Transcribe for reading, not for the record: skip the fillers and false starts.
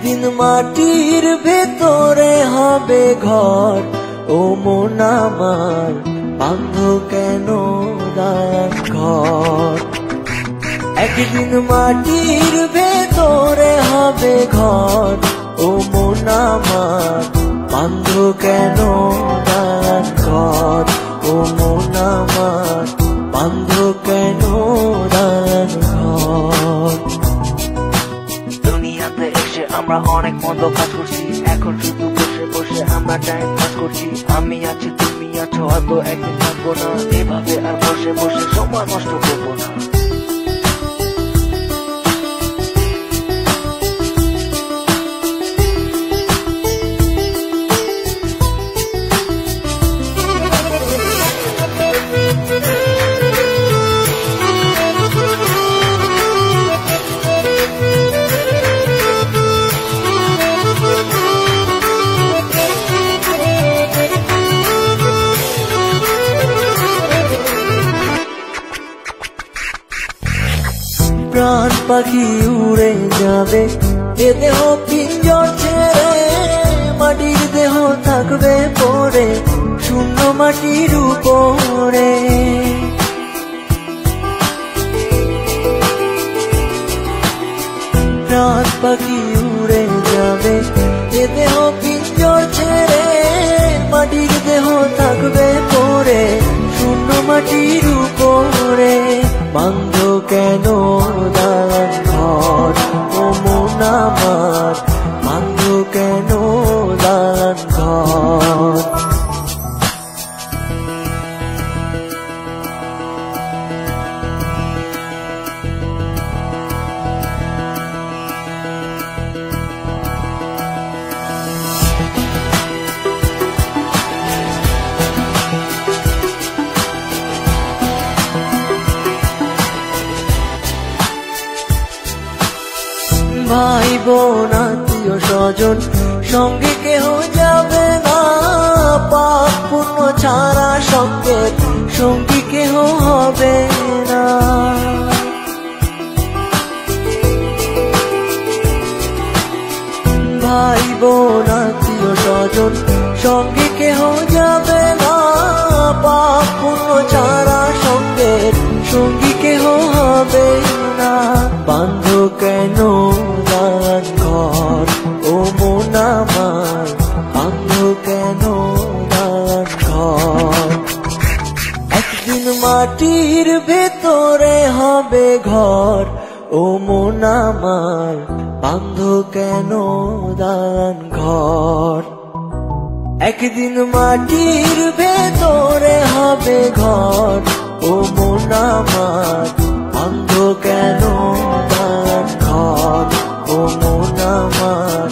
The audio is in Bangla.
একদিন মাটির ভেতরে হবে ঘর, ও মন আমার বাঁধ কেন দালান ঘর। একদিন মাটির ভেতরে হবে ঘর, ও মন আমার বাঁধ কেন দালান ঘর, ও মন আমার বাঁধ কেন দালান ঘর। দুনিয়াতে এসে আমরা অনেক মন্দ কাজ করছি, এখন শুধু বসে বসে আমরা টাইম পাস করছি। আমি আছি তুমি আছো, হয়তো একদিন থাকবো না, এভাবে আর বসে বসে সময় নষ্ট করবো না। প্রাণ পাখি উড়ে যাবে এ দেহ পিঞ্জর ছেড়ে, মাটির দেহ থাকবে পড়ে শূন্য মাটির উপরে। প্রাণ পাখি উড়ে যাবে এ দেহ পিঞ্জর ছেড়ে, মাটির দেহ থাকবে পড়ে শূন্য মাটির উপরে। বাঁধ কেন দালান ঘর, ও মন আমার বাঁধ কেন দালান ঘর। ভাই বোন আত্মীয় স্বজন সঙ্গে কেহ যাবে না, পাপ পুণ্য ছাড়া সঙ্গের সঙ্গী কেহ হবে না। ভাই বোন আত্মীয় স্বজন সঙ্গে কেহ যাবে না, পাপ পুণ্য ছাড়া সঙ্গের সঙ্গী কেহ হবে না। বাঁধ কেন দালান ঘর, ও মন আমার বাঁধ কেন দালান ঘর। একদিন মাটির ভেতরে হবে ঘর, ও মন আমার বাঁধ কেন দালান ঘর। একদিন মাটির ভেতরে হবে ঘর, ও মন আমার বাঁধ কেন দালান ঘর, ও মন আমার